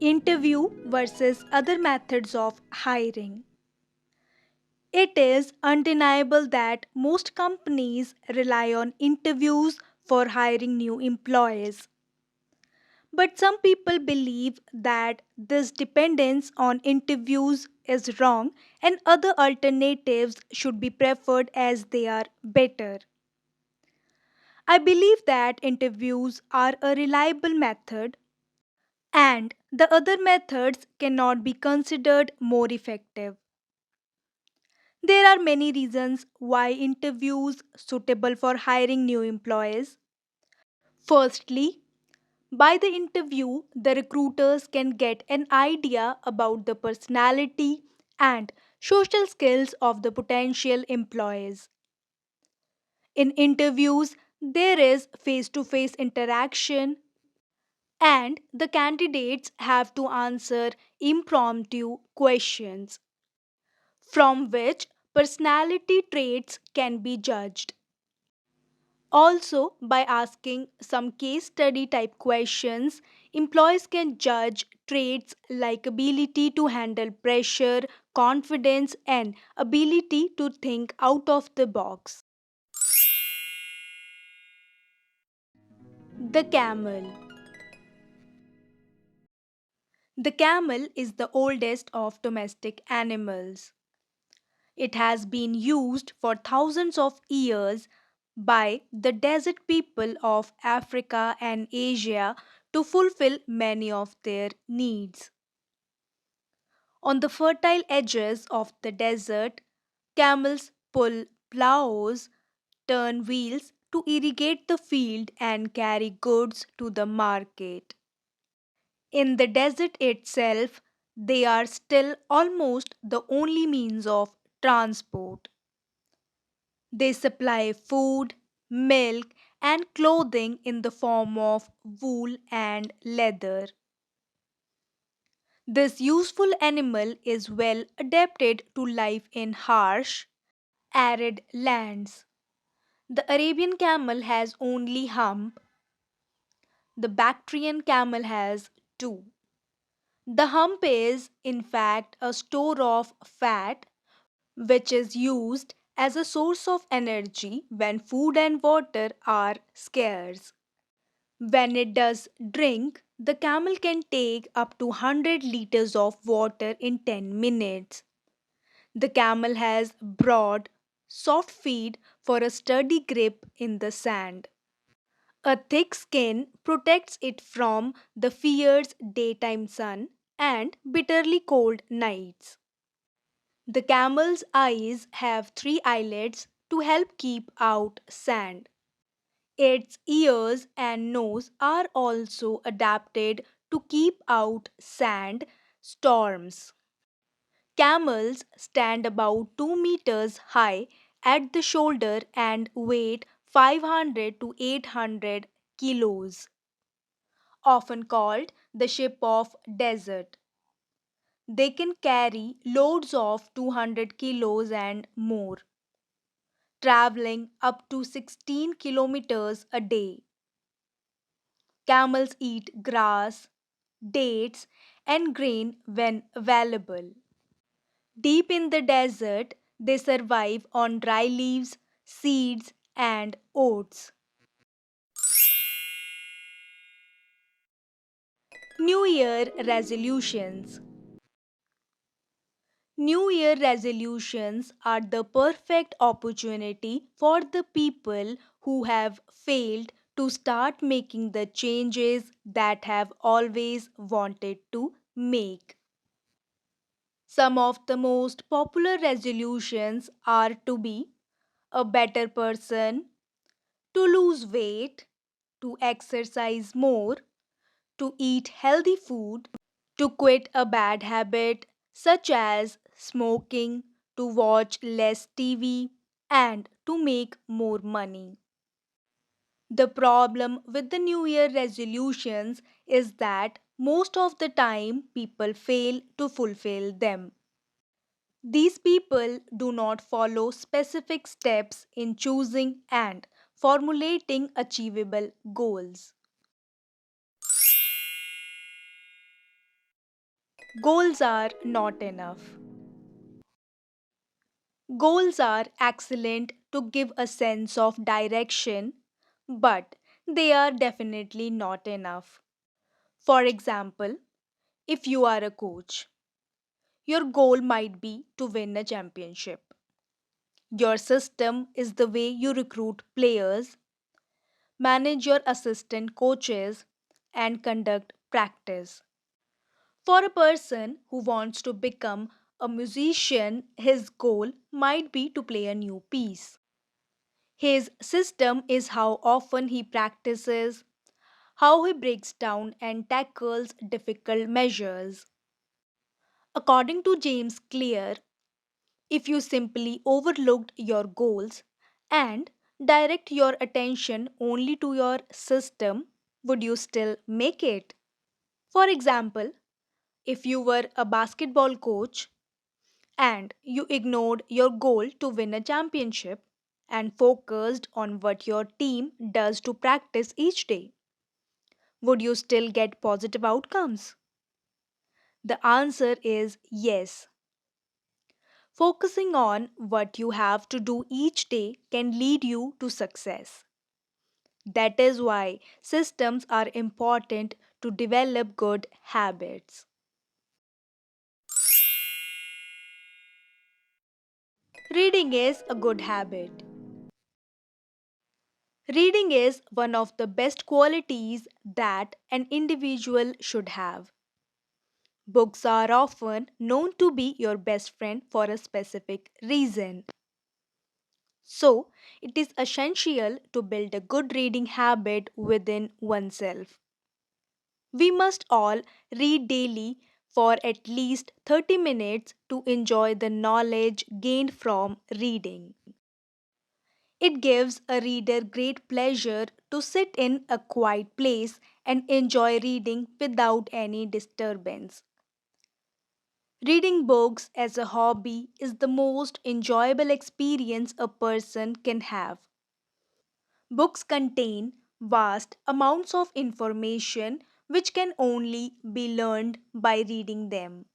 Interview versus other methods of hiring. It is undeniable that most companies rely on interviews for hiring new employees. But some people believe that this dependence on interviews is wrong and other alternatives should be preferred as they are better. I believe that interviews are a reliable method and the other methods cannot be considered more effective. There are many reasons why interviews suitable for hiring new employees. Firstly, by the interview, the recruiters can get an idea about the personality and social skills of the potential employees. In interviews, there is face to face interaction, and the candidates have to answer impromptu questions from which personality traits can be judged. Also, by asking some case study type questions, employees can judge traits like ability to handle pressure, confidence, and ability to think out of the box. The camel. The camel is the oldest of domestic animals. It has been used for thousands of years by the desert people of Africa and Asia to fulfill many of their needs. On the fertile edges of the desert, camels pull plows, turn wheels to irrigate the field, and carry goods to the market. In the desert itself, they are still almost the only means of transport. They supply food, milk, and clothing in the form of wool and leather. This useful animal is well adapted to life in harsh, arid lands. The Arabian camel has only hump, the Bactrian camel has two. The hump is, in fact, a store of fat which is used as a source of energy when food and water are scarce. When it does drink, the camel can take up to 100 liters of water in 10 minutes. The camel has broad, soft feet for a sturdy grip in the sand. A thick skin protects it from the fierce daytime sun and bitterly cold nights. The camel's eyes have three eyelets to help keep out sand. Its ears and nose are also adapted to keep out sand storms. Camels stand about 2 meters high at the shoulder and weight 500 to 800 kilos, often called the ship of desert. They can carry loads of 200 kilos and more, traveling up to 16 kilometers a day. Camels eat grass, dates, and grain when available. Deep in the desert, they survive on dry leaves, seeds, and oats. New Year resolutions. New Year resolutions are the perfect opportunity for the people who have failed to start making the changes that have always wanted to make. Some of the most popular resolutions are to be a better person, to lose weight, to exercise more, to eat healthy food, to quit a bad habit such as smoking, to watch less TV, and to make more money. The problem with the New Year resolutions is that most of the time people fail to fulfill them. These people do not follow specific steps in choosing and formulating achievable goals. Goals are not enough. Goals are excellent to give a sense of direction, but they are definitely not enough. For example, if you are a coach, your goal might be to win a championship. Your system is the way you recruit players, manage your assistant coaches, and conduct practice. For a person who wants to become a musician, his goal might be to play a new piece. His system is how often he practices, how he breaks down and tackles difficult measures. According to James Clear, if you simply overlooked your goals and direct your attention only to your system, would you still make it? For example, if you were a basketball coach and you ignored your goal to win a championship and focused on what your team does to practice each day, would you still get positive outcomes? The answer is yes. Focusing on what you have to do each day can lead you to success. That is why systems are important to develop good habits. Reading is a good habit. Reading is one of the best qualities that an individual should have. Books are often known to be your best friend for a specific reason. So, it is essential to build a good reading habit within oneself. We must all read daily for at least 30 minutes to enjoy the knowledge gained from reading. It gives a reader great pleasure to sit in a quiet place and enjoy reading without any disturbance. Reading books as a hobby is the most enjoyable experience a person can have. Books contain vast amounts of information which can only be learned by reading them.